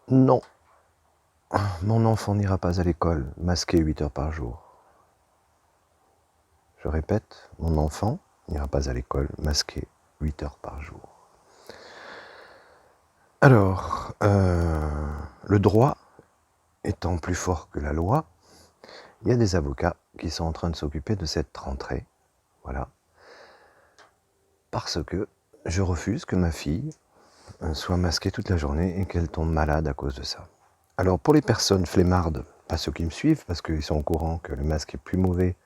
Non, mon enfant n'ira pas à l'école masqué 8 heures par jour. Je répète, mon enfant n'ira pas à l'école masqué 8 heures par jour. Alors, le droit étant plus fort que la loi, il y a des avocats qui sont en train de s'occuper de cette rentrée, voilà. Parce que je refuse que ma fille soit masquée toute la journée et qu'elle tombe malade à cause de ça. Alors pour les personnes flemmardes, pas ceux qui me suivent, parce qu'ils sont au courant que le masque est plus mauvais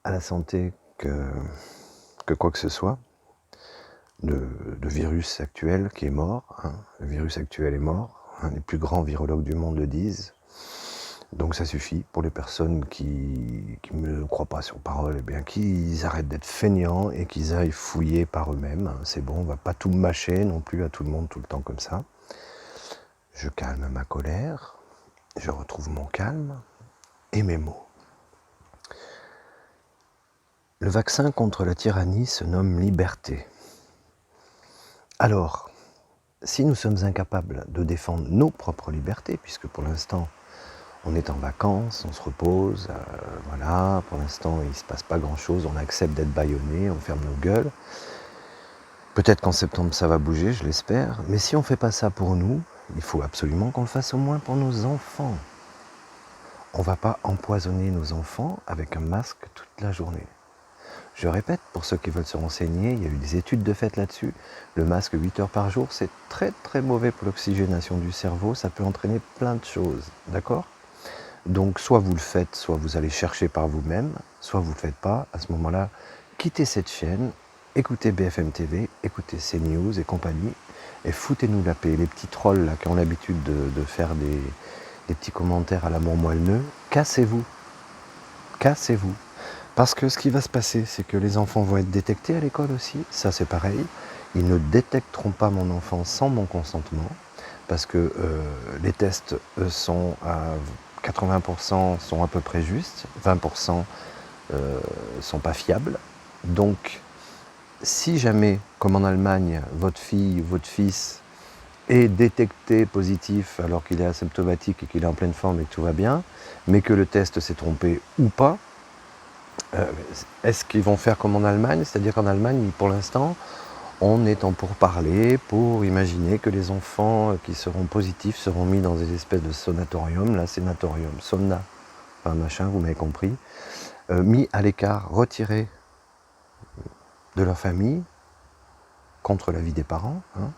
à la santé que quoi que ce soit, le virus actuel qui est mort, hein, le virus actuel est mort, hein, les plus grands virologues du monde le disent, donc ça suffit pour les personnes qui ne croient pas sur parole, eh bien qu'ils arrêtent d'être feignants et qu'ils aillent fouiller par eux-mêmes, c'est bon, on va pas tout mâcher non plus à tout le monde tout le temps comme ça. Je calme ma colère, je retrouve mon calme et mes mots. Le vaccin contre la tyrannie se nomme liberté. Alors, si nous sommes incapables de défendre nos propres libertés, puisque pour l'instant on est en vacances, on se repose, voilà, pour l'instant il ne se passe pas grand-chose, on accepte d'être bâillonné, on ferme nos gueules. Peut-être qu'en septembre ça va bouger, je l'espère, mais si on ne fait pas ça pour nous, il faut absolument qu'on le fasse au moins pour nos enfants. On ne va pas empoisonner nos enfants avec un masque toute la journée. Je répète, pour ceux qui veulent se renseigner, il y a eu des études de fait là-dessus. Le masque 8 heures par jour, c'est très très mauvais pour l'oxygénation du cerveau, ça peut entraîner plein de choses, d'accord ? Donc soit vous le faites, soit vous allez chercher par vous-même, soit vous ne le faites pas. À ce moment-là, quittez cette chaîne, écoutez BFM TV, écoutez CNews et compagnie, et foutez-nous la paix. Les petits trolls là, qui ont l'habitude de faire des petits commentaires à la mort moelleux, cassez-vous. Cassez-vous. Parce que ce qui va se passer, c'est que les enfants vont être détectés à l'école aussi, ça c'est pareil. Ils ne détecteront pas mon enfant sans mon consentement, parce que les tests sont à 80% sont à peu près justes, 20% sont pas fiables. Donc, si jamais, comme en Allemagne, votre fille, votre fils est détecté positif alors qu'il est asymptomatique et qu'il est en pleine forme et que tout va bien, mais que le test s'est trompé ou pas, est-ce qu'ils vont faire comme en Allemagne ? C'est-à-dire qu'en Allemagne, pour l'instant, on est en pourparlers pour imaginer que les enfants qui seront positifs seront mis dans des espèces de sanatorium, là, sénatorium, somna, enfin machin, vous m'avez compris, mis à l'écart, retirés de leur famille, contre l'avis des parents. Hein.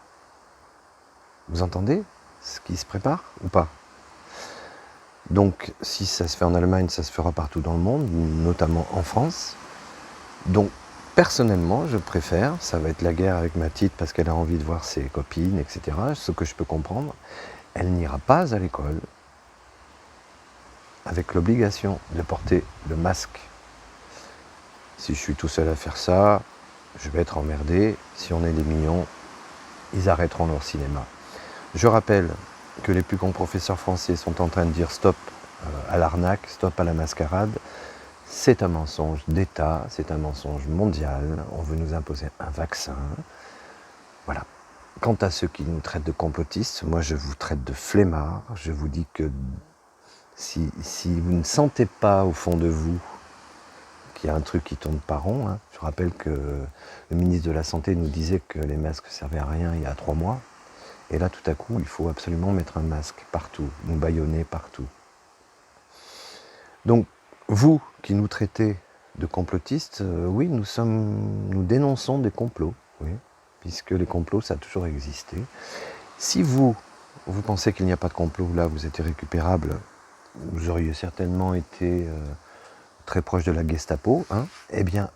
Vous entendez ce qui se prépare ou pas ? Donc, si ça se fait en Allemagne, ça se fera partout dans le monde, notamment en France. Donc, personnellement, je préfère, ça va être la guerre avec ma petite parce qu'elle a envie de voir ses copines, etc., ce que je peux comprendre, elle n'ira pas à l'école avec l'obligation de porter le masque. Si je suis tout seul à faire ça, je vais être emmerdé. Si on est des millions, ils arrêteront leur cinéma. Je rappelle que les plus grands professeurs français sont en train de dire stop à l'arnaque, stop à la mascarade. C'est un mensonge d'État, c'est un mensonge mondial. On veut nous imposer un vaccin. Voilà. Quant à ceux qui nous traitent de complotistes, moi je vous traite de flemmards. Je vous dis que si vous ne sentez pas au fond de vous qu'il y a un truc qui tourne pas rond, hein, je rappelle que le ministre de la Santé nous disait que les masques ne servaient à rien il y a 3 mois. Et là, tout à coup, il faut absolument mettre un masque partout, nous bâillonner partout. Donc, vous qui nous traitez de complotistes, oui, nous dénonçons des complots, oui, puisque les complots, ça a toujours existé. Si vous pensez qu'il n'y a pas de complot, là, vous êtes irrécupérable, vous auriez certainement été très proche de la Gestapo, hein, eh bien,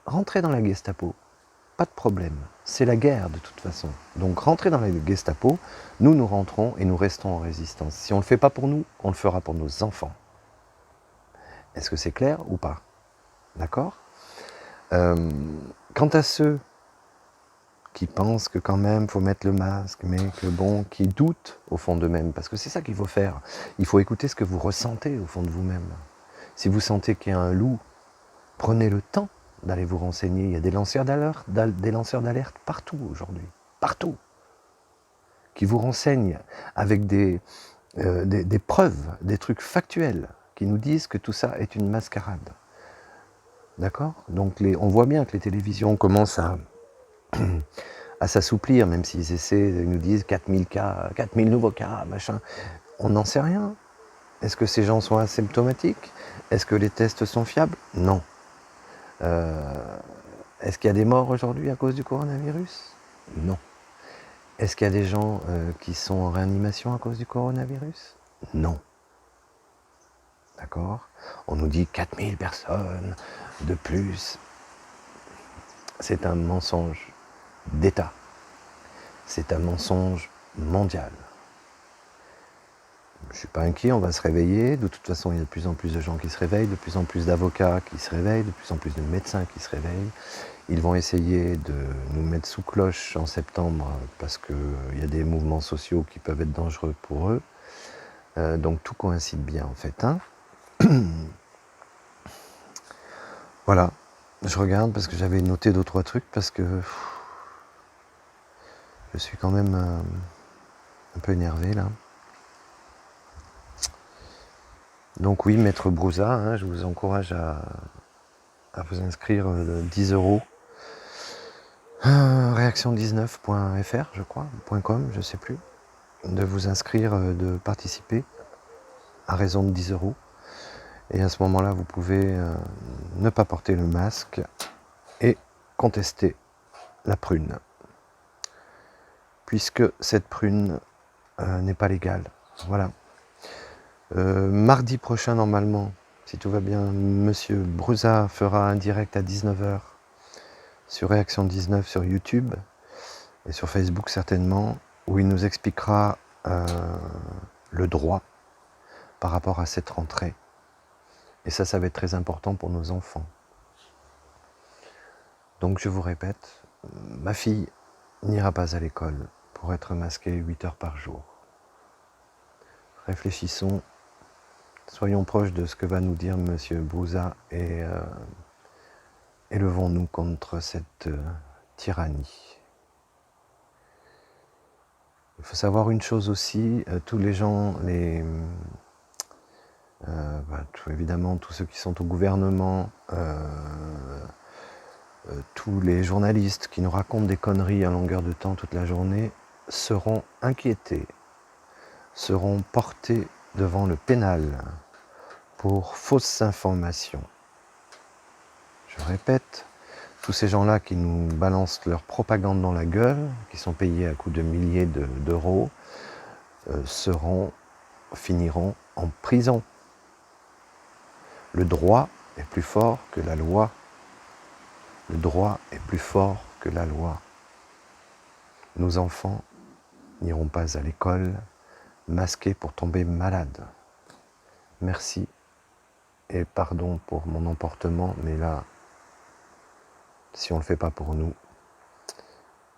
rentrez dans la Gestapo. Pas de problème, c'est la guerre de toute façon. Donc rentrez dans la Gestapo, nous rentrons et nous restons en résistance. Si on ne le fait pas pour nous, on le fera pour nos enfants. Est-ce que c'est clair ou pas ? D'accord ? Quant à ceux qui pensent que quand même faut mettre le masque, mais que bon, qui doutent au fond d'eux-mêmes, parce que c'est ça qu'il faut faire. Il faut écouter ce que vous ressentez au fond de vous-même. Si vous sentez qu'il y a un loup, prenez le temps d'aller vous renseigner. Il y a des lanceurs d'alerte partout aujourd'hui. Partout. qui vous renseignent avec des preuves, des trucs factuels, qui nous disent que tout ça est une mascarade. D'accord? Donc on voit bien que les télévisions commencent à s'assouplir, même s'ils essaient, ils nous disent 4000 cas, 4000 nouveaux cas, machin. On n'en sait rien. Est-ce que ces gens sont asymptomatiques? Est-ce que les tests sont fiables? Non. Est-ce qu'il y a des morts aujourd'hui à cause du coronavirus? Non. Est-ce qu'il y a des gens qui sont en réanimation à cause du coronavirus? Non. D'accord? On nous dit 4000 personnes de plus. C'est un mensonge d'État. C'est un mensonge mondial. Je ne suis pas inquiet, on va se réveiller. De toute façon, il y a de plus en plus de gens qui se réveillent, de plus en plus d'avocats qui se réveillent, de plus en plus de médecins qui se réveillent. Ils vont essayer de nous mettre sous cloche en septembre parce qu'il y a des mouvements sociaux qui peuvent être dangereux pour eux. Donc tout coïncide bien en fait. Hein. Voilà, je regarde parce que j'avais noté 2-3 trucs parce que je suis quand même un peu énervé là. Donc oui, Maître Brouza, hein, je vous encourage à vous inscrire 10 €. Réaction19.fr, je crois, .com, je sais plus. De vous inscrire, de participer à raison de 10 €. Et à ce moment-là, vous pouvez ne pas porter le masque et contester la prune. Puisque cette prune n'est pas légale. Voilà. Mardi prochain, normalement, si tout va bien, Monsieur Brouza fera un direct à 19 h sur Réaction 19 sur YouTube et sur Facebook certainement, où il nous expliquera le droit par rapport à cette rentrée. Et ça va être très important pour nos enfants. Donc je vous répète, ma fille n'ira pas à l'école pour être masquée 8 heures par jour. Réfléchissons, soyons proches de ce que va nous dire Monsieur Brouza et élevons-nous contre cette tyrannie. Il faut savoir une chose aussi, tous les gens, évidemment tous ceux qui sont au gouvernement, tous les journalistes qui nous racontent des conneries à longueur de temps toute la journée seront inquiétés, seront portés devant le pénal pour fausses informations. Je répète, tous ces gens-là qui nous balancent leur propagande dans la gueule, qui sont payés à coups de milliers d'euros, finiront en prison. Le droit est plus fort que la loi. Le droit est plus fort que la loi. Nos enfants n'iront pas à l'école masqués pour tomber malades. Merci et pardon pour mon emportement, mais là, si on ne le fait pas pour nous,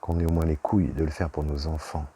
qu'on ait au moins les couilles de le faire pour nos enfants.